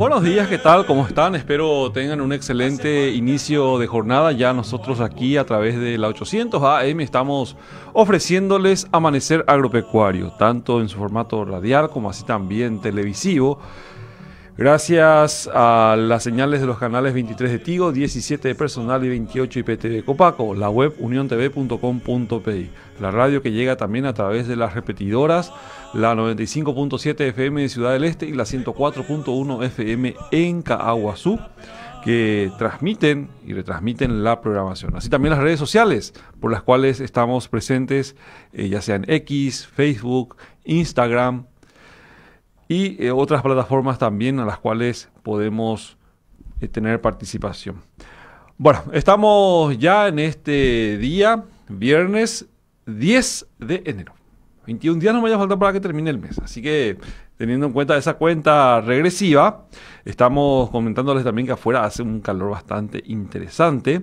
Buenos días, ¿qué tal? ¿Cómo están? Espero tengan un excelente inicio de jornada. Ya nosotros aquí a través de la 800 AM estamos ofreciéndoles Amanecer Agropecuario, tanto en su formato radial como así también televisivo. Gracias a las señales de los canales 23 de Tigo, 17 de Personal y 28 IPTV Copaco, la web uniontv.com.pi, la radio que llega también a través de las repetidoras, la 95.7 FM de Ciudad del Este y la 104.1 FM en Caaguazú, que transmiten y retransmiten la programación. Así también las redes sociales por las cuales estamos presentes, ya sean X, Facebook, Instagram, y otras plataformas también a las cuales podemos tener participación. Bueno, estamos ya en este día, viernes 10 de enero. 21 días no me vaya a faltar para que termine el mes. Así que, teniendo en cuenta esa cuenta regresiva, estamos comentándoles también que afuera hace un calor bastante interesante.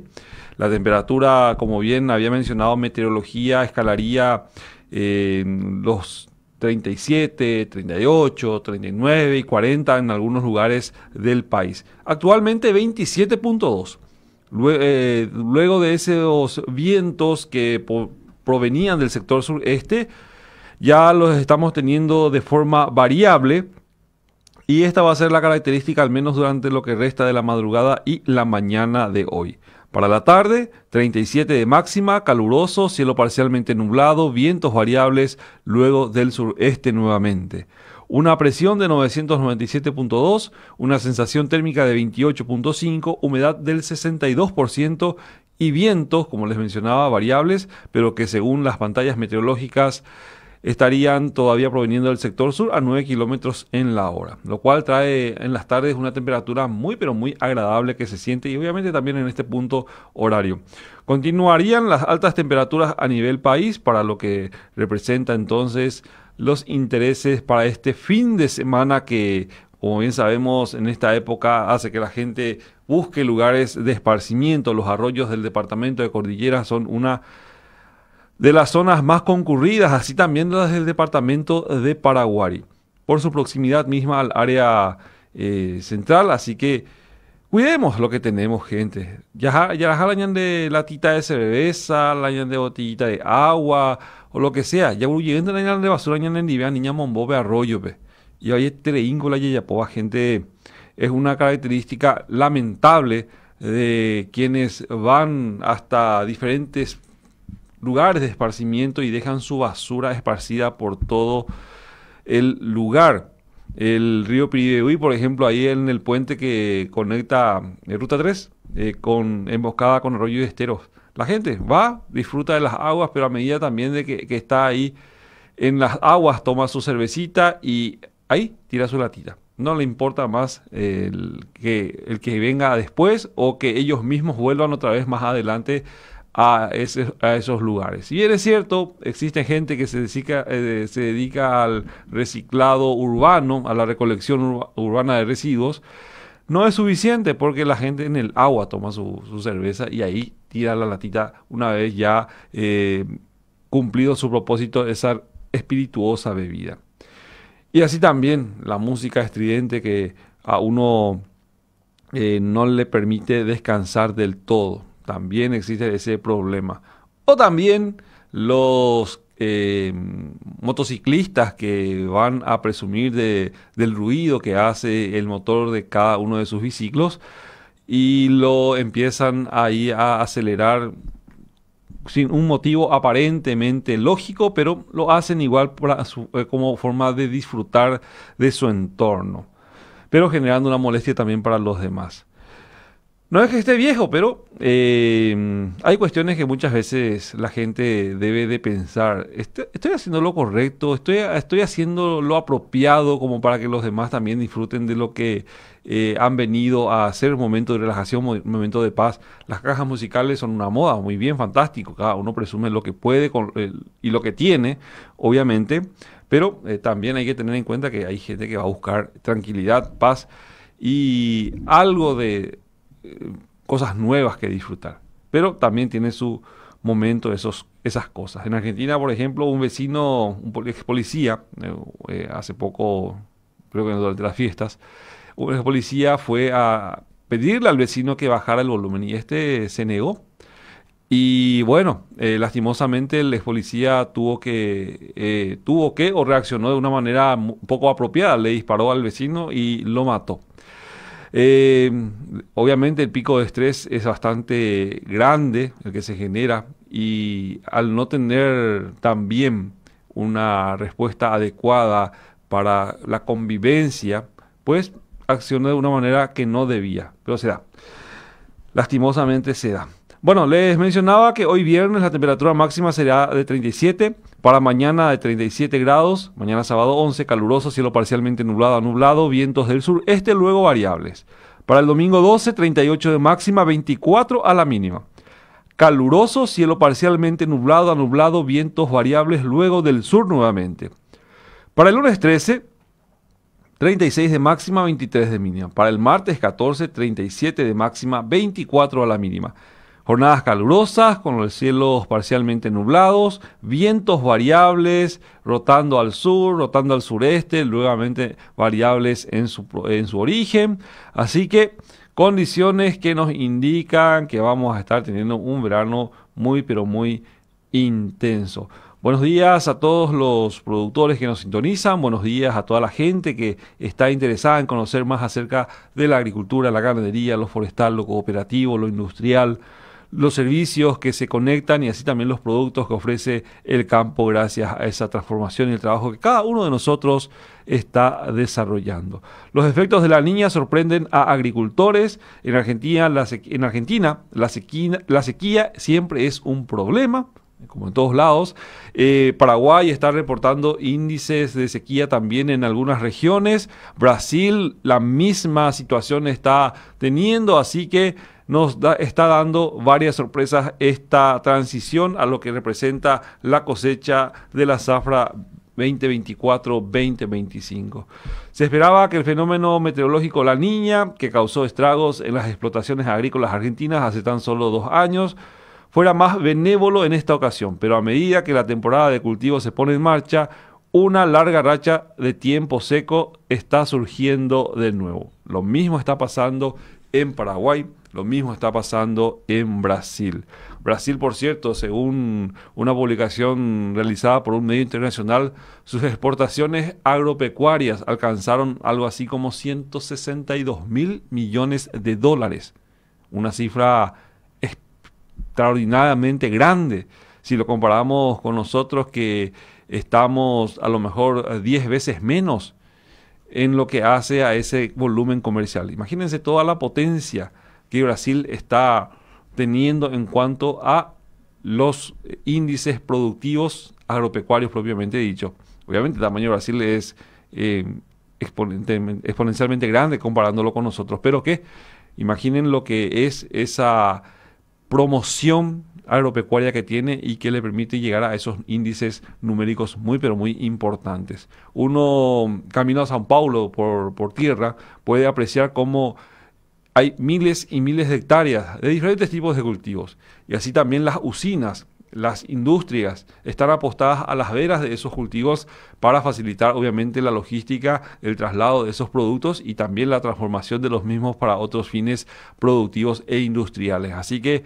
La temperatura, como bien había mencionado, meteorología escalaría los 37, 38, 39 y 40 en algunos lugares del país. Actualmente 27.2. Luego de esos vientos que provenían del sector sureste, ya los estamos teniendo de forma variable. Y esta va a ser la característica al menos durante lo que resta de la madrugada y la mañana de hoy. Para la tarde, 37 de máxima, caluroso, cielo parcialmente nublado, vientos variables, luego del sureste nuevamente. Una presión de 997.2, una sensación térmica de 28.5, humedad del 62% y vientos, como les mencionaba, variables, pero que según las pantallas meteorológicas estarían todavía proveniendo del sector sur a 9 kilómetros en la hora, lo cual trae en las tardes una temperatura muy pero muy agradable que se siente y obviamente también en este punto horario. Continuarían las altas temperaturas a nivel país para lo que representa entonces los intereses para este fin de semana que, como bien sabemos, en esta época hace que la gente busque lugares de esparcimiento. Los arroyos del departamento de Cordillera son una de las zonas más concurridas, así también las del departamento de Paraguarí, por su proximidad misma al área central, así que cuidemos lo que tenemos, gente. Ya la de latita de cerveza, la de botellita de agua, o lo que sea, ya lleguen la de basura, ya niña mombobe arroyo, y ahí treíngola y yapoa, gente, es una característica lamentable de quienes van hasta diferentes lugares de esparcimiento y dejan su basura esparcida por todo el lugar. El río Piribebuy, por ejemplo, ahí en el puente que conecta Ruta 3 con emboscada con Arroyo y Esteros. La gente va, disfruta de las aguas, pero a medida también de que está ahí en las aguas, toma su cervecita y ahí tira su latita. No le importa más el que venga después o que ellos mismos vuelvan otra vez más adelante a esos lugares. Y bien es cierto, existe gente que se dedica al reciclado urbano, a la recolección urbana de residuos. No es suficiente porque la gente en el agua toma su cerveza y ahí tira la latita una vez ya cumplido su propósito de esa espirituosa bebida. Y así también la música estridente que a uno no le permite descansar del todo. También existe ese problema. O también los motociclistas que van a presumir del ruido que hace el motor de cada uno de sus biciclos y lo empiezan ahí a acelerar sin un motivo aparentemente lógico, pero lo hacen igual como forma de disfrutar de su entorno, pero generando una molestia también para los demás. No es que esté viejo, pero hay cuestiones que muchas veces la gente debe de pensar. ¿Estoy haciendo lo correcto? ¿Estoy haciendo lo apropiado como para que los demás también disfruten de lo que han venido a hacer? Momento de relajación, momento de paz. Las cajas musicales son una moda, muy bien, fantástico. Cada uno presume lo que puede y lo que tiene, obviamente. Pero también hay que tener en cuenta que hay gente que va a buscar tranquilidad, paz y algo de cosas nuevas que disfrutar, pero también tiene su momento esas cosas. En Argentina, por ejemplo, un vecino, un ex policía, hace poco creo que durante las fiestas, un policía fue a pedirle al vecino que bajara el volumen y este se negó. Y bueno, lastimosamente el ex policía o reaccionó de una manera poco apropiada, le disparó al vecino y lo mató. Eh, Obviamente el pico de estrés es bastante grande, el que se genera, y al no tener también una respuesta adecuada para la convivencia, pues accionó de una manera que no debía, pero se da. Lastimosamente se da. Bueno, les mencionaba que hoy viernes la temperatura máxima será de 37, para mañana de 37 grados, mañana sábado 11, caluroso, cielo parcialmente nublado a nublado, vientos del sureste, luego variables. Para el domingo 12, 38 de máxima, 24 a la mínima. Caluroso, cielo parcialmente nublado a nublado, vientos variables, luego del sur nuevamente. Para el lunes 13, 36 de máxima, 23 de mínima. Para el martes 14, 37 de máxima, 24 a la mínima. Jornadas calurosas con los cielos parcialmente nublados, vientos variables, rotando al sur, rotando al sureste, nuevamente variables en su origen. Así que condiciones que nos indican que vamos a estar teniendo un verano muy pero muy intenso. Buenos días a todos los productores que nos sintonizan, buenos días a toda la gente que está interesada en conocer más acerca de la agricultura, la ganadería, lo forestal, lo cooperativo, lo industrial, los servicios que se conectan y así también los productos que ofrece el campo gracias a esa transformación y el trabajo que cada uno de nosotros está desarrollando. Los efectos de la Niña sorprenden a agricultores. En Argentina, la sequía siempre es un problema, como en todos lados. Paraguay está reportando índices de sequía también en algunas regiones. Brasil la misma situación está teniendo, así que está dando varias sorpresas esta transición a lo que representa la cosecha de la zafra 2024-2025. Se esperaba que el fenómeno meteorológico La Niña, que causó estragos en las explotaciones agrícolas argentinas hace tan solo 2 años, fuera más benévolo en esta ocasión, pero a medida que la temporada de cultivo se pone en marcha, una larga racha de tiempo seco está surgiendo de nuevo. Lo mismo está pasando en Paraguay, lo mismo está pasando en Brasil. Brasil, por cierto, según una publicación realizada por un medio internacional, sus exportaciones agropecuarias alcanzaron algo así como 162.000 millones de dólares. Una cifra extraordinariamente grande. Si lo comparamos con nosotros que estamos a lo mejor 10 veces menos en lo que hace a ese volumen comercial. Imagínense toda la potencia que Brasil está teniendo en cuanto a los índices productivos agropecuarios propiamente dicho. Obviamente el tamaño de Brasil es exponencialmente grande comparándolo con nosotros, pero que imaginen lo que es esa promoción agropecuaria que tiene y que le permite llegar a esos índices numéricos muy pero muy importantes. Uno camino a San Paulo por tierra puede apreciar cómo hay miles y miles de hectáreas de diferentes tipos de cultivos y así también las usinas, las industrias están apostadas a las veras de esos cultivos para facilitar obviamente la logística, el traslado de esos productos y también la transformación de los mismos para otros fines productivos e industriales. Así que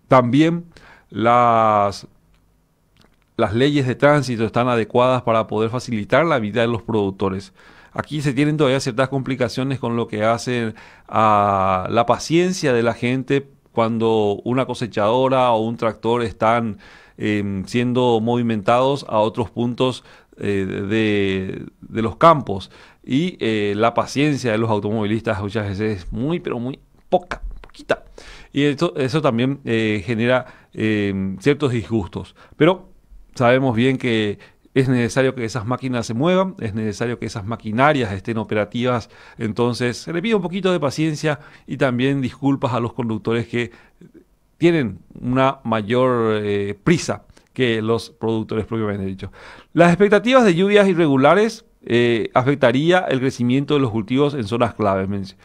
también las leyes de tránsito están adecuadas para poder facilitar la vida de los productores. Aquí se tienen todavía ciertas complicaciones con lo que hace a la paciencia de la gente cuando una cosechadora o un tractor están siendo movimentados a otros puntos de los campos. Y la paciencia de los automovilistas muchas veces es muy, pero muy poquita. Y eso también genera ciertos disgustos. Pero sabemos bien que es necesario que esas máquinas se muevan, es necesario que esas maquinarias estén operativas. Entonces se le pide un poquito de paciencia y también disculpas a los conductores que tienen una mayor prisa que los productores propiamente dicho. Las expectativas de lluvias irregulares afectaría el crecimiento de los cultivos en zonas claves.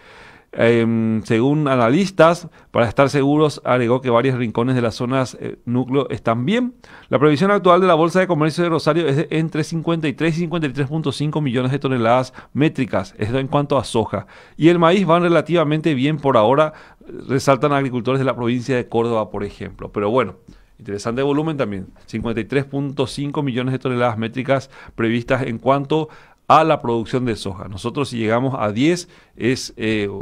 Según analistas, para estar seguros, agregó que varios rincones de las zonas núcleo están bien. La previsión actual de la Bolsa de Comercio de Rosario es de entre 53 y 53.5 millones de toneladas métricas, esto en cuanto a soja. Y el maíz van relativamente bien por ahora, resaltan agricultores de la provincia de Córdoba, por ejemplo. Pero bueno, interesante volumen también, 53.5 millones de toneladas métricas previstas en cuanto a la producción de soja. Nosotros si llegamos a 10 es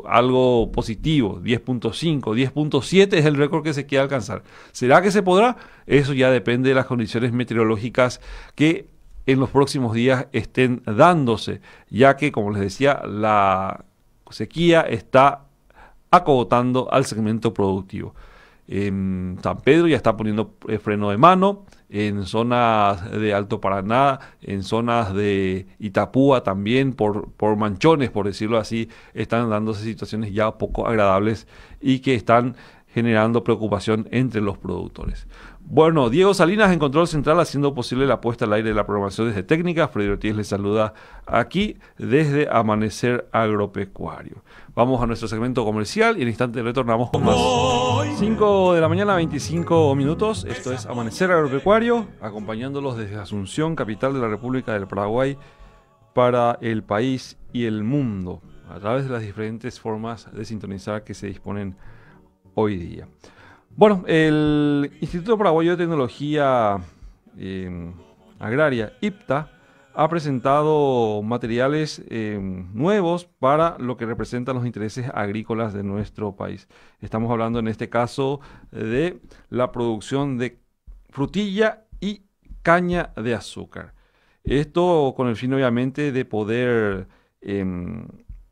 algo positivo, 10.5, 10.7 es el récord que se quiere alcanzar. ¿Será que se podrá? Eso ya depende de las condiciones meteorológicas que en los próximos días estén dándose, ya que, como les decía, la sequía está acogotando al segmento productivo. En San Pedro ya está poniendo freno de mano, en zonas de Alto Paraná, en zonas de Itapúa también, por manchones, por decirlo así, están dándose situaciones ya poco agradables y que están generando preocupación entre los productores. Bueno, Diego Salinas en Control Central haciendo posible la puesta al aire de la programación desde Técnica. Freddy Ortiz les saluda aquí desde Amanecer Agropecuario. Vamos a nuestro segmento comercial y en instante retornamos con más. 5 de la mañana, 25 minutos. Esto es Amanecer Agropecuario, acompañándolos desde Asunción, capital de la República del Paraguay, para el país y el mundo, a través de las diferentes formas de sintonizar que se disponen hoy día. Bueno, el Instituto Paraguayo de Tecnología Agraria, IPTA, ha presentado materiales nuevos para lo que representan los intereses agrícolas de nuestro país. Estamos hablando en este caso de la producción de frutilla y caña de azúcar. Esto con el fin obviamente de poder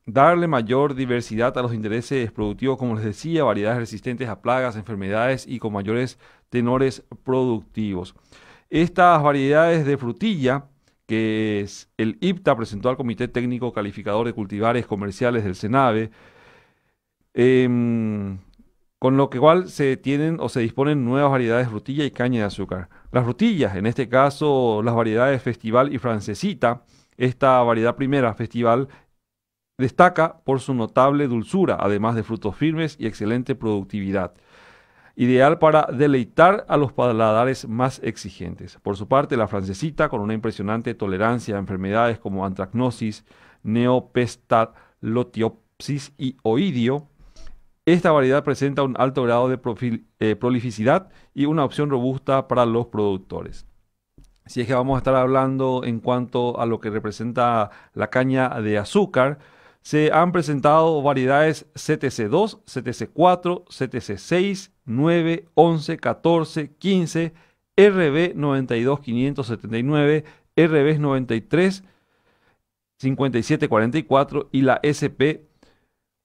darle mayor diversidad a los intereses productivos, como les decía, variedades resistentes a plagas, enfermedades y con mayores tenores productivos. Estas variedades de frutilla que el IPTA presentó al Comité Técnico Calificador de Cultivares Comerciales del SENAVE, con lo que igual se tienen o se disponen nuevas variedades de frutilla y caña de azúcar. Las frutillas, en este caso las variedades Festival y Francesita, esta variedad primera, Festival, destaca por su notable dulzura, además de frutos firmes y excelente productividad, ideal para deleitar a los paladares más exigentes. Por su parte, la Francesita, con una impresionante tolerancia a enfermedades como antracnosis, neopestalotiopsis y oidio, esta variedad presenta un alto grado de prolificidad y una opción robusta para los productores. Si es que vamos a estar hablando en cuanto a lo que representa la caña de azúcar, se han presentado variedades CTC2, CTC4, CTC6, 9, 11, 14, 15, RB 92579, RB 93, 5744 y la SP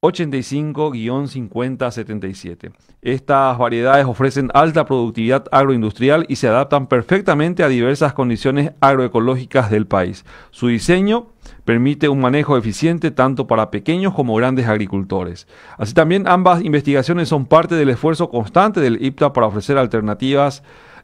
85-5077. Estas variedades ofrecen alta productividad agroindustrial y se adaptan perfectamente a diversas condiciones agroecológicas del país. Su diseño permite un manejo eficiente tanto para pequeños como grandes agricultores. Así también ambas investigaciones son parte del esfuerzo constante del IPTA para ofrecer alternativas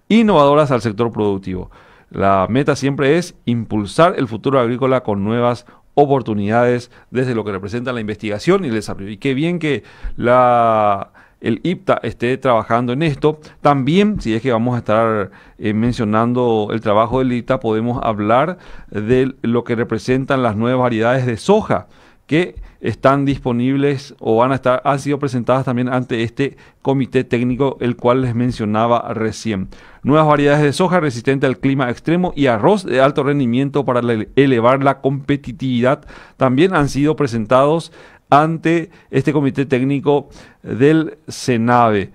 innovadoras al sector productivo. La meta siempre es impulsar el futuro agrícola con nuevas oportunidades desde lo que representa la investigación y el desarrollo. Y qué bien que el IPTA esté trabajando en esto. También, si es que vamos a estar mencionando el trabajo del IPTA, podemos hablar de lo que representan las nuevas variedades de soja que están disponibles o han sido presentadas también ante este comité técnico, el cual les mencionaba recién. Nuevas variedades de soja resistente al clima extremo y arroz de alto rendimiento para elevar la competitividad también han sido presentados ante este comité técnico del SENAVE.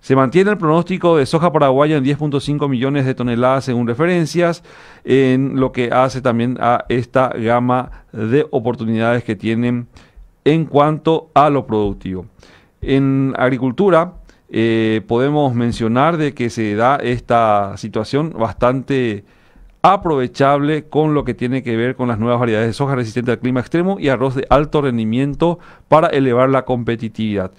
Se mantiene el pronóstico de soja paraguaya en 10.5 millones de toneladas según referencias, en lo que hace también a esta gama de oportunidades que tienen en cuanto a lo productivo. En agricultura podemos mencionar de que se da esta situación bastante aprovechable con lo que tiene que ver con las nuevas variedades de soja resistente al clima extremo y arroz de alto rendimiento para elevar la competitividad.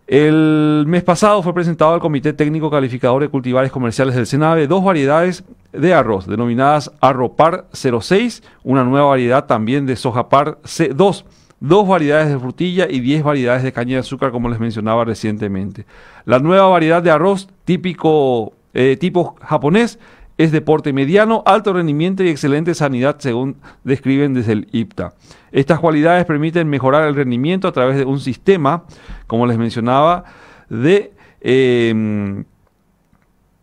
El mes pasado fue presentado al Comité Técnico Calificador de Cultivares Comerciales del SENAVE dos variedades de arroz, denominadas Arropar 06, una nueva variedad también de Sojapar C2, 2 variedades de frutilla y 10 variedades de caña de azúcar, como les mencionaba recientemente. La nueva variedad de arroz tipo japonés es de porte mediano, alto rendimiento y excelente sanidad, según describen desde el IPTA. Estas cualidades permiten mejorar el rendimiento a través de un sistema, como les mencionaba, de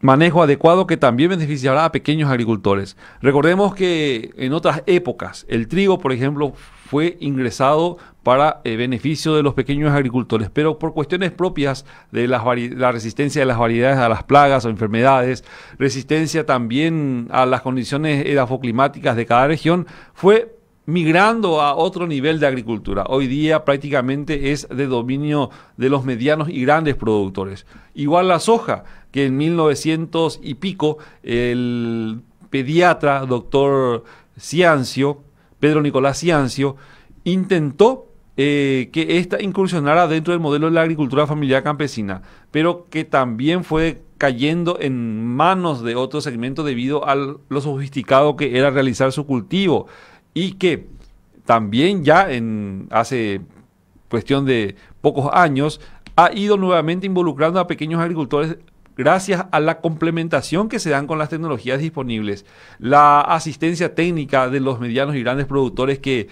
manejo adecuado que también beneficiará a pequeños agricultores. Recordemos que en otras épocas el trigo, por ejemplo, fue ingresado para beneficio de los pequeños agricultores, pero por cuestiones propias de la resistencia de las variedades a las plagas o enfermedades, resistencia también a las condiciones edafoclimáticas de cada región, fue migrando a otro nivel de agricultura. Hoy día prácticamente es de dominio de los medianos y grandes productores. Igual la soja, que en 1900 y pico el pediatra doctor Ciancio, Pedro Nicolás Ciancio, intentó que ésta incursionara dentro del modelo de la agricultura familiar campesina, pero que también fue cayendo en manos de otro segmento debido a lo sofisticado que era realizar su cultivo, y que también ya hace cuestión de pocos años ha ido nuevamente involucrando a pequeños agricultores gracias a la complementación que se dan con las tecnologías disponibles, la asistencia técnica de los medianos y grandes productores que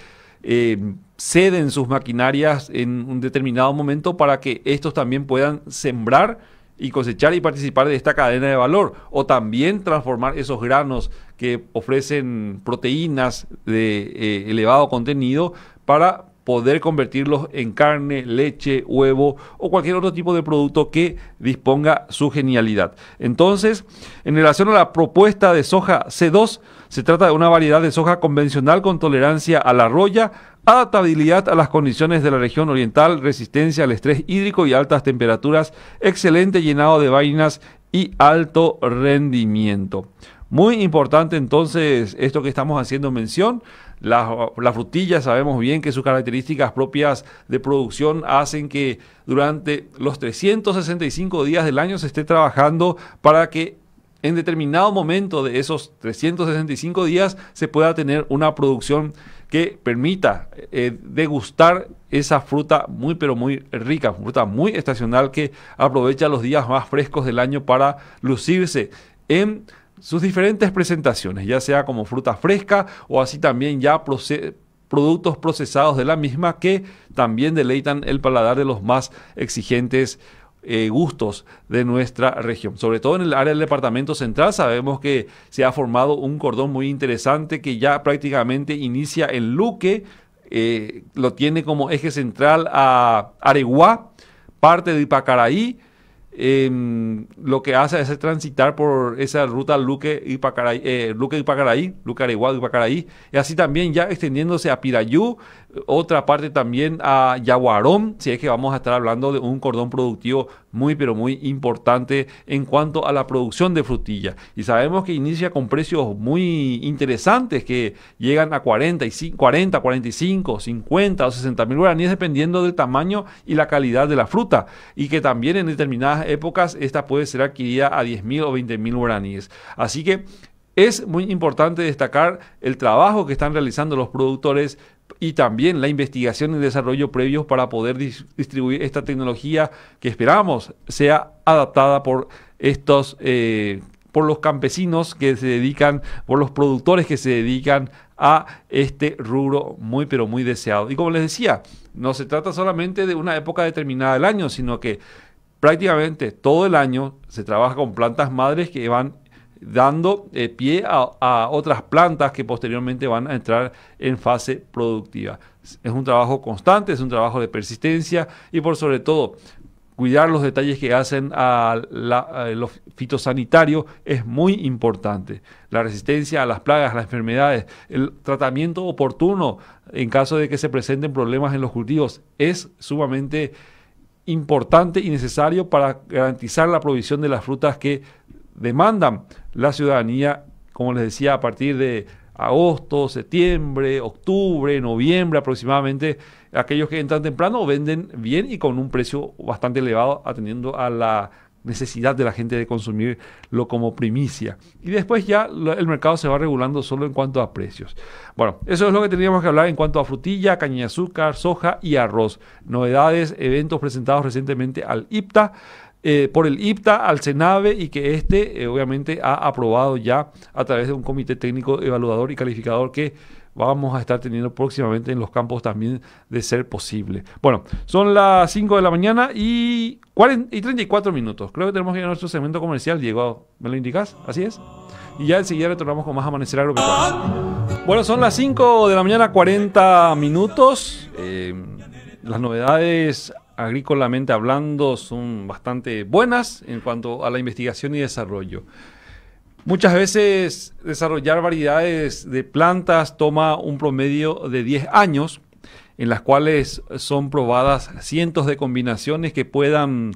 ceden sus maquinarias en un determinado momento para que estos también puedan sembrar y cosechar y participar de esta cadena de valor, o también transformar esos granos que ofrecen proteínas de elevado contenido para poder convertirlos en carne, leche, huevo o cualquier otro tipo de producto que disponga su genialidad. Entonces, en relación a la propuesta de soja C2, se trata de una variedad de soja convencional con tolerancia a la roya, adaptabilidad a las condiciones de la región oriental, resistencia al estrés hídrico y altas temperaturas, excelente llenado de vainas y alto rendimiento. Muy importante entonces esto que estamos haciendo mención. La frutilla, sabemos bien que sus características propias de producción hacen que durante los 365 días del año se esté trabajando para que en determinado momento de esos 365 días se pueda tener una producción que permita degustar esa fruta muy pero muy rica, fruta muy estacional que aprovecha los días más frescos del año para lucirse en sus diferentes presentaciones, ya sea como fruta fresca o así también ya productos procesados de la misma que también deleitan el paladar de los más exigentes gustos de nuestra región. Sobre todo en el área del departamento central sabemos que se ha formado un cordón muy interesante que ya prácticamente inicia en Luque, lo tiene como eje central a Areguá, parte de Ipacaraí, lo que hace es transitar por esa ruta Luque-Ipacaraí, Luque-Areguá-Ipacaraí, y así también ya extendiéndose a Pirayú, otra parte también a Yaguarón, si es que vamos a estar hablando de un cordón productivo muy pero muy importante en cuanto a la producción de frutilla. Y sabemos que inicia con precios muy interesantes que llegan a 40, 45, 50 o 60 mil guaraníes dependiendo del tamaño y la calidad de la fruta, y que también en determinadas épocas esta puede ser adquirida a 10 mil o 20 mil guaraníes. Así que es muy importante destacar el trabajo que están realizando los productores y también la investigación y desarrollo previos para poder distribuir esta tecnología que esperamos sea adaptada por por los campesinos que se dedican, por los productores que se dedican a este rubro muy pero muy deseado. Y como les decía, no se trata solamente de una época determinada del año, sino que prácticamente todo el año se trabaja con plantas madres que van dando pie a otras plantas que posteriormente van a entrar en fase productiva. Es un trabajo constante, es un trabajo de persistencia y por sobre todo cuidar los detalles que hacen a lo fitosanitario es muy importante. La resistencia a las plagas, a las enfermedades, el tratamiento oportuno en caso de que se presenten problemas en los cultivos es sumamente importante y necesario para garantizar la provisión de las frutas que demandan la ciudadanía, como les decía, a partir de agosto, septiembre, octubre, noviembre aproximadamente. Aquellos que entran temprano venden bien y con un precio bastante elevado atendiendo a la necesidad de la gente de consumirlo como primicia. Y después ya el mercado se va regulando solo en cuanto a precios. Bueno, eso es lo que teníamos que hablar en cuanto a frutilla, caña de azúcar, soja y arroz. Novedades, eventos presentados recientemente al IPTA. Por el IPTA al CENAVE y que obviamente ha aprobado ya a través de un comité técnico evaluador y calificador que vamos a estar teniendo próximamente en los campos también de ser posible. Bueno, son las 5 de la mañana y 34 minutos. Creo que tenemos que ir a nuestro segmento comercial. Diego, ¿me lo indicas? ¿Así es? Y ya enseguida retornamos con más Amanecer Agropecuario. Bueno, son las 5 de la mañana, 40 minutos. Las novedades agrícolamente hablando son bastante buenas en cuanto a la investigación y desarrollo. Muchas veces desarrollar variedades de plantas toma un promedio de 10 años, en las cuales son probadas cientos de combinaciones que puedan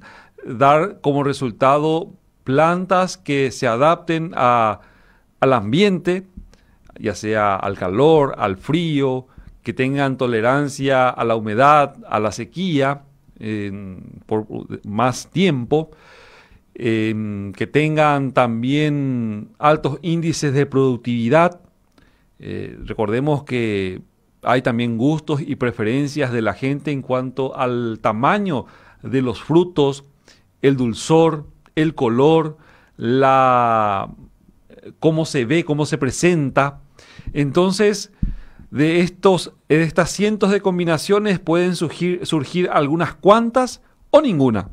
dar como resultado plantas que se adapten al ambiente, ya sea al calor, al frío, que tengan tolerancia a la humedad, a la sequía, por más tiempo, que tengan también altos índices de productividad. Recordemos que hay también gustos y preferencias de la gente en cuanto al tamaño de los frutos, el dulzor, el color, cómo se ve, cómo se presenta. Entonces, de estas cientos de combinaciones pueden surgir algunas cuantas o ninguna.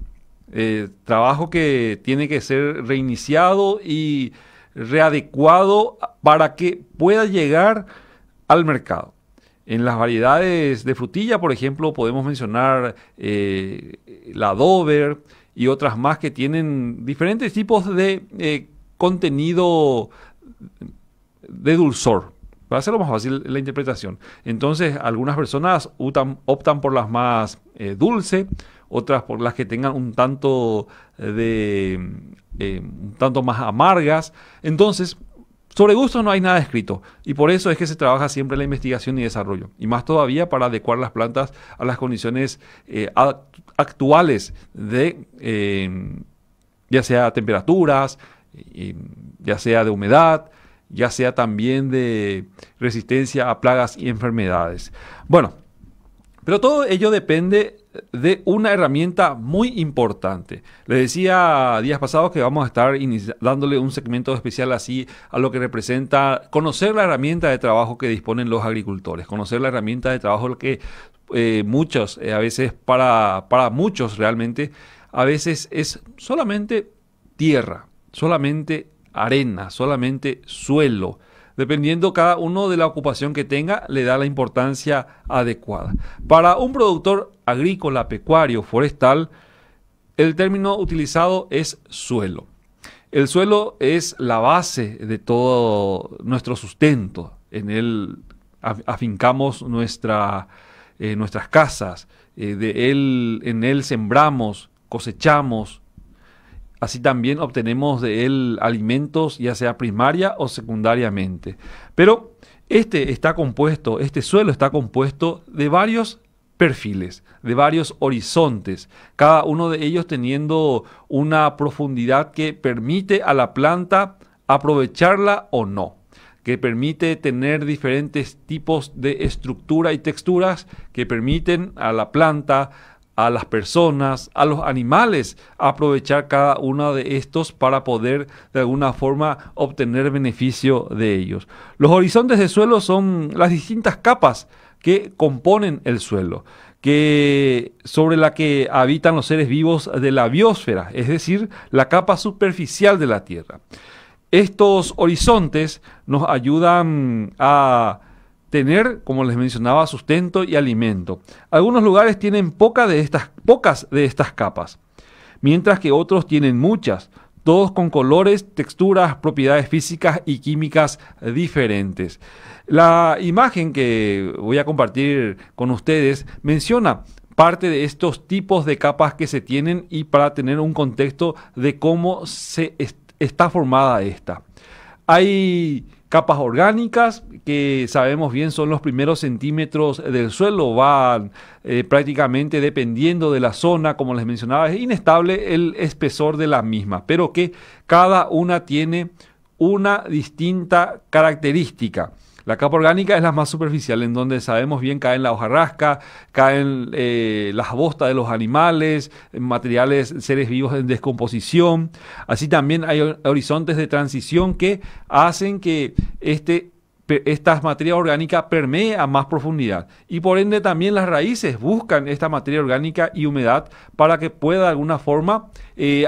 Trabajo que tiene que ser reiniciado y readecuado para que pueda llegar al mercado. En las variedades de frutilla, por ejemplo, podemos mencionar la Dover y otras más que tienen diferentes tipos de contenido de dulzor. Va a ser lo más fácil la interpretación. Entonces, algunas personas optan por las más dulces, otras por las que tengan un tanto más amargas. Entonces, sobre gustos no hay nada escrito. Y por eso es que se trabaja siempre la investigación y desarrollo. Y más todavía para adecuar las plantas a las condiciones actuales de ya sea temperaturas, ya sea de humedad, ya sea también de resistencia a plagas y enfermedades. Bueno, pero todo ello depende de una herramienta muy importante. Les decía días pasados que vamos a estar dándole un segmento especial así a lo que representa conocer la herramienta de trabajo que disponen los agricultores, conocer la herramienta de trabajo que muchos, a veces para muchos realmente, a veces es solamente tierra, solamente arena, solamente suelo. Dependiendo cada uno de la ocupación que tenga, le da la importancia adecuada. Para un productor agrícola, pecuario, forestal, el término utilizado es suelo. El suelo es la base de todo nuestro sustento. En él afincamos nuestras casas, en él sembramos, cosechamos. Así también obtenemos de él alimentos, ya sea primaria o secundariamente. Pero este suelo está compuesto de varios perfiles, de varios horizontes, cada uno de ellos teniendo una profundidad que permite a la planta aprovecharla o no, que permite tener diferentes tipos de estructura y texturas que permiten a la planta, a las personas, a los animales, aprovechar cada uno de estos para poder de alguna forma obtener beneficio de ellos. Los horizontes de suelo son las distintas capas que componen el suelo, sobre la que habitan los seres vivos de la biosfera, es decir, la capa superficial de la Tierra. Estos horizontes nos ayudan a tener, como les mencionaba, sustento y alimento. Algunos lugares tienen pocas de estas capas, mientras que otros tienen muchas, todos con colores, texturas, propiedades físicas y químicas diferentes. La imagen que voy a compartir con ustedes menciona parte de estos tipos de capas que se tienen y para tener un contexto de cómo está formada esta. Hay capas orgánicas, que sabemos bien son los primeros centímetros del suelo, van prácticamente dependiendo de la zona, como les mencionaba, es inestable el espesor de la misma, pero que cada una tiene una distinta característica. La capa orgánica es la más superficial, en donde sabemos bien caen la hojarasca, caen las bostas de los animales, materiales, seres vivos en descomposición. Así también hay horizontes de transición que hacen que esta materia orgánica permee a más profundidad. Y por ende también las raíces buscan esta materia orgánica y humedad para que pueda de alguna forma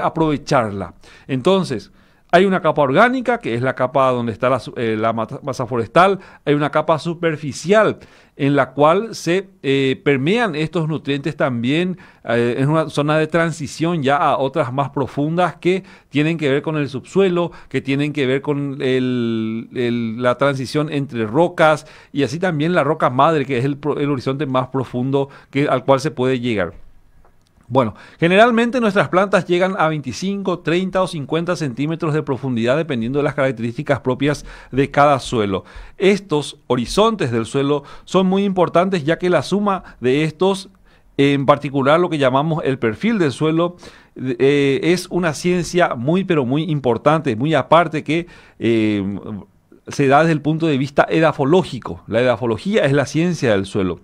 aprovecharla. Entonces, hay una capa orgánica, que es la capa donde está la masa forestal. Hay una capa superficial en la cual se permean estos nutrientes también en una zona de transición ya a otras más profundas que tienen que ver con el subsuelo, que tienen que ver con la transición entre rocas y así también la roca madre, que es el horizonte más profundo al cual se puede llegar. Bueno, generalmente nuestras plantas llegan a 25, 30 o 50 centímetros de profundidad dependiendo de las características propias de cada suelo. Estos horizontes del suelo son muy importantes, ya que la suma de estos, en particular lo que llamamos el perfil del suelo, es una ciencia muy pero muy importante, muy aparte, que se da desde el punto de vista edafológico. La edafología es la ciencia del suelo.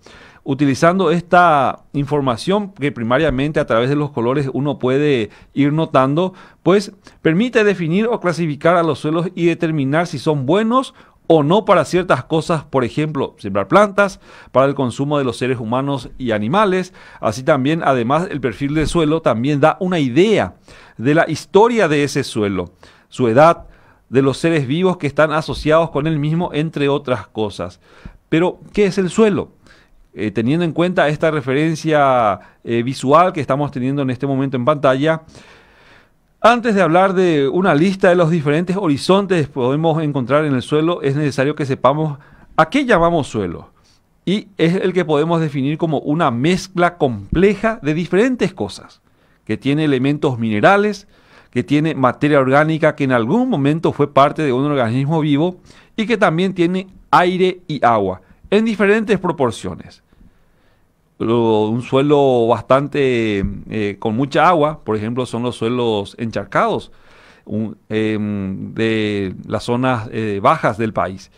Utilizando esta información que primariamente a través de los colores uno puede ir notando, pues permite definir o clasificar a los suelos y determinar si son buenos o no para ciertas cosas, por ejemplo, sembrar plantas, para el consumo de los seres humanos y animales. Así también, además, el perfil del suelo también da una idea de la historia de ese suelo, su edad, de los seres vivos que están asociados con el mismo, entre otras cosas. Pero, ¿qué es el suelo? Teniendo en cuenta esta referencia visual que estamos teniendo en este momento en pantalla, antes de hablar de una lista de los diferentes horizontes que podemos encontrar en el suelo, es necesario que sepamos a qué llamamos suelo. Y es el que podemos definir como una mezcla compleja de diferentes cosas, que tiene elementos minerales, que tiene materia orgánica que en algún momento fue parte de un organismo vivo y que también tiene aire y agua en diferentes proporciones. Un suelo bastante con mucha agua, por ejemplo, son los suelos encharcados de las zonas bajas del país,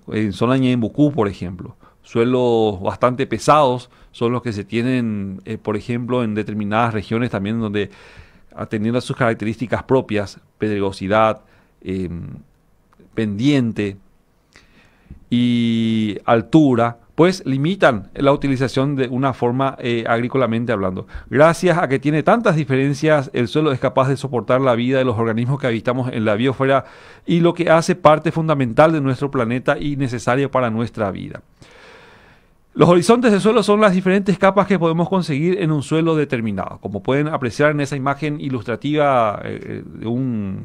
en zona Ñeembucú, por ejemplo. Suelos bastante pesados son los que se tienen, por ejemplo, en determinadas regiones también donde, atendiendo a sus características propias, pedregosidad, pendiente y altura, pues limitan la utilización de una forma agrícolamente hablando. Gracias a que tiene tantas diferencias, el suelo es capaz de soportar la vida de los organismos que habitamos en la biosfera y lo que hace parte fundamental de nuestro planeta y necesario para nuestra vida. Los horizontes del suelo son las diferentes capas que podemos conseguir en un suelo determinado. Como pueden apreciar en esa imagen ilustrativa de una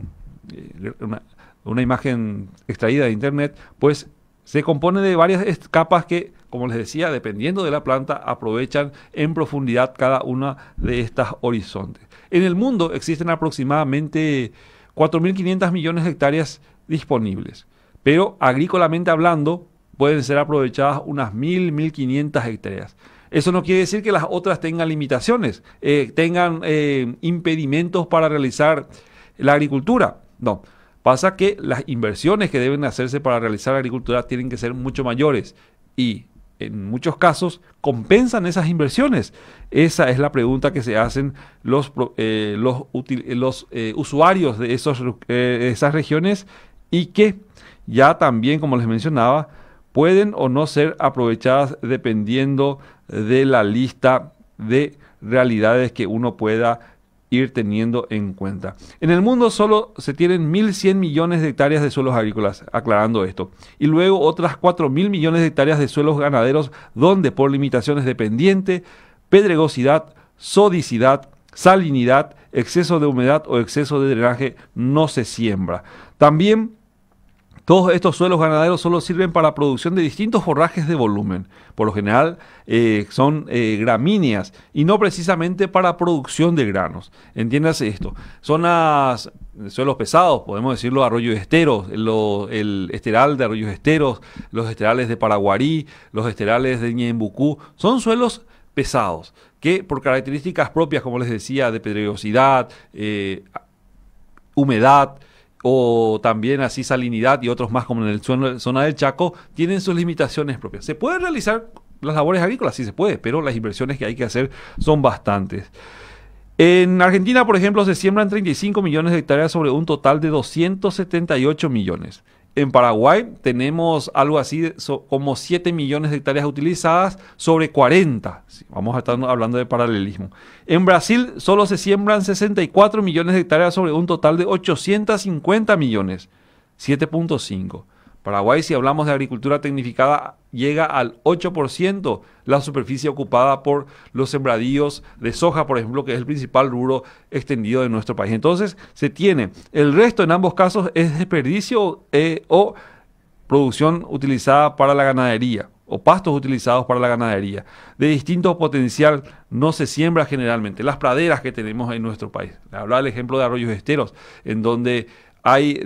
imagen extraída de internet, pues se compone de varias capas que, como les decía, dependiendo de la planta, aprovechan en profundidad cada una de estas horizontes. En el mundo existen aproximadamente 4.500 millones de hectáreas disponibles, pero agrícolamente hablando pueden ser aprovechadas unas 1.500 hectáreas. Eso no quiere decir que las otras tengan limitaciones, tengan impedimentos para realizar la agricultura. No. Pasa que las inversiones que deben hacerse para realizar agricultura tienen que ser mucho mayores y en muchos casos compensan esas inversiones. Esa es la pregunta que se hacen los usuarios de esas regiones y que ya también, como les mencionaba, pueden o no ser aprovechadas dependiendo de la lista de realidades que uno pueda ir teniendo en cuenta. En el mundo solo se tienen 1.100 millones de hectáreas de suelos agrícolas, aclarando esto, y luego otras 4.000 millones de hectáreas de suelos ganaderos donde por limitaciones de pendiente, pedregosidad, sodicidad, salinidad, exceso de humedad o exceso de drenaje no se siembra. También Todos estos suelos ganaderos solo sirven para producción de distintos forrajes de volumen. Por lo general son gramíneas y no precisamente para producción de granos. Entiéndase esto. Zonas, suelos pesados, podemos decirlo, arroyos esteros, el esteral de arroyos esteros, los esterales de Paraguarí, los esterales de Ñembucú, son suelos pesados que por características propias, como les decía, de pedregosidad, humedad, o también así salinidad y otros más como en la zona del Chaco, tienen sus limitaciones propias. ¿Se pueden realizar las labores agrícolas? Sí se puede, pero las inversiones que hay que hacer son bastantes. En Argentina, por ejemplo, se siembran 35 millones de hectáreas sobre un total de 278 millones. En Paraguay tenemos algo así como 7 millones de hectáreas utilizadas sobre 40. Vamos a estar hablando de paralelismo. En Brasil solo se siembran 64 millones de hectáreas sobre un total de 850 millones. 7.5. Paraguay, si hablamos de agricultura tecnificada, llega al 8% la superficie ocupada por los sembradíos de soja, por ejemplo, que es el principal rubro extendido de nuestro país. Entonces, se tiene. El resto, en ambos casos, es desperdicio o producción utilizada para la ganadería, o pastos utilizados para la ganadería. De distinto potencial no se siembra generalmente. Las praderas que tenemos en nuestro país. Hablaba el ejemplo de arroyos esteros, en donde hay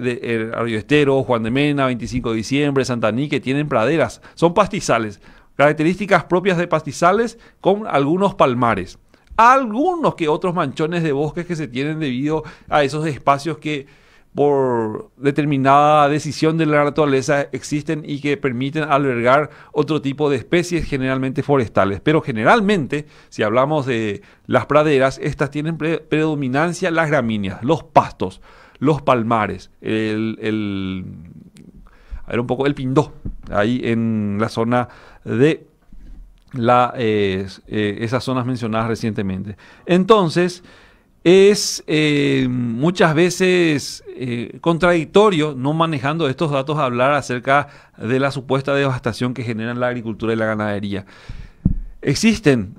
Arroyo Estero, Juan de Mena, 25 de diciembre, Santaní, que tienen praderas. Son pastizales. Características propias de pastizales con algunos palmares. Algunos que otros manchones de bosques que se tienen debido a esos espacios que por determinada decisión de la naturaleza existen y que permiten albergar otro tipo de especies, generalmente forestales. Pero generalmente, si hablamos de las praderas, estas tienen predominancia las gramíneas, los pastos, los palmares, un poco el pindó, ahí en la zona de esas zonas mencionadas recientemente. Entonces, es muchas veces contradictorio, no manejando estos datos, hablar acerca de la supuesta devastación que generan la agricultura y la ganadería. Existieron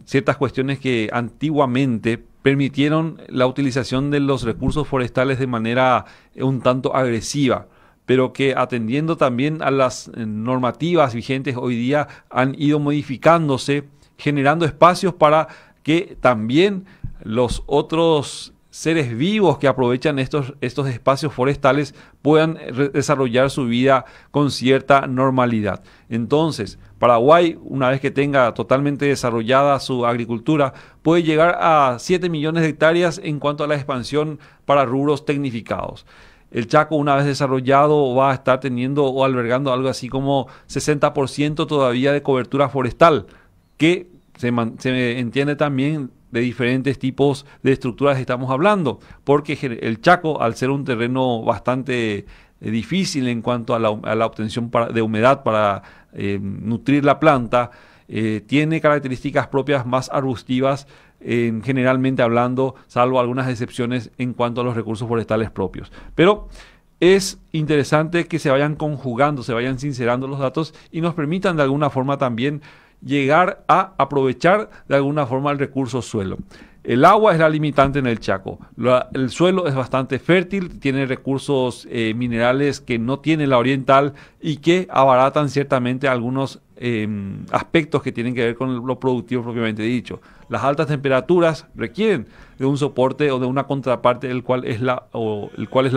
ciertas cuestiones que antiguamente permitieron la utilización de los recursos forestales de manera un tanto agresiva, pero que atendiendo también a las normativas vigentes hoy día han ido modificándose, generando espacios para que también los otros seres vivos que aprovechan estos espacios forestales puedan desarrollar su vida con cierta normalidad. Entonces, Paraguay, una vez que tenga totalmente desarrollada su agricultura, puede llegar a 7 millones de hectáreas en cuanto a la expansión para rubros tecnificados. El Chaco, una vez desarrollado, va a estar teniendo o albergando algo así como 60% todavía de cobertura forestal, que se entiende también de diferentes tipos de estructuras que estamos hablando, porque el Chaco, al ser un terreno bastante difícil en cuanto a la obtención de humedad para nutrir la planta, tiene características propias más arbustivas, generalmente hablando, salvo algunas excepciones en cuanto a los recursos forestales propios. Pero es interesante que se vayan conjugando, se vayan sincerando los datos y nos permitan de alguna forma también llegar a aprovechar de alguna forma el recurso suelo. El agua es la limitante en el Chaco. El suelo es bastante fértil, tiene recursos minerales que no tiene la oriental y que abaratan ciertamente algunos aspectos que tienen que ver con lo productivo propiamente dicho. Las altas temperaturas requieren de un soporte o de una contraparte, el cual es la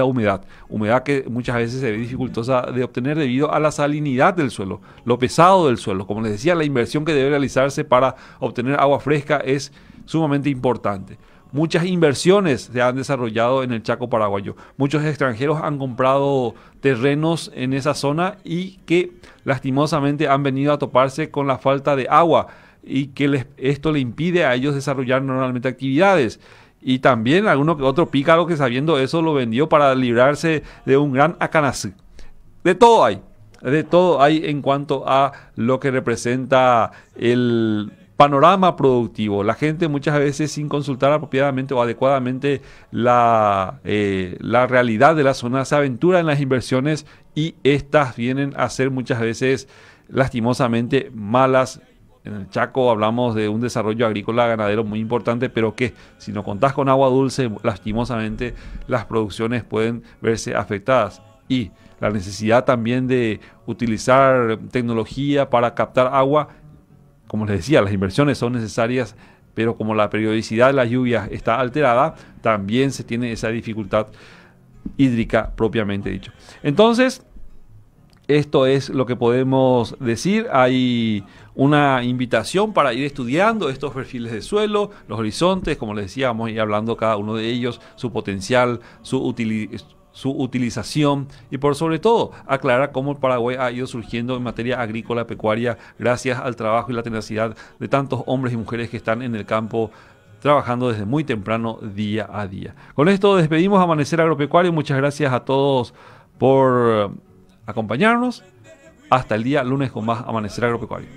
humedad. Humedad que muchas veces se ve dificultosa de obtener debido a la salinidad del suelo, lo pesado del suelo. Como les decía, la inversión que debe realizarse para obtener agua fresca es sumamente importante. Muchas inversiones se han desarrollado en el Chaco paraguayo. Muchos extranjeros han comprado terrenos en esa zona y que lastimosamente han venido a toparse con la falta de agua y que esto le impide a ellos desarrollar normalmente actividades. Y también alguno que otro pícaro que sabiendo eso lo vendió para librarse de un gran acanacé. De todo hay en cuanto a lo que representa el panorama productivo. La gente muchas veces sin consultar apropiadamente o adecuadamente la realidad de la zona se aventura en las inversiones y estas vienen a ser muchas veces lastimosamente malas. En el Chaco hablamos de un desarrollo agrícola ganadero muy importante, pero que si no contás con agua dulce, lastimosamente las producciones pueden verse afectadas. y la necesidad también de utilizar tecnología para captar agua. Como les decía, las inversiones son necesarias, pero como la periodicidad de las lluvias está alterada, también se tiene esa dificultad hídrica propiamente dicho. Entonces, esto es lo que podemos decir. Hay una invitación para ir estudiando estos perfiles de suelo, los horizontes, como les decía, vamos a ir hablando cada uno de ellos, su potencial, su utilización y por sobre todo aclarar cómo el Paraguay ha ido surgiendo en materia agrícola, pecuaria, gracias al trabajo y la tenacidad de tantos hombres y mujeres que están en el campo trabajando desde muy temprano día a día. Con esto despedimos Amanecer Agropecuario. Muchas gracias a todos por acompañarnos. Hasta el día lunes con más Amanecer Agropecuario.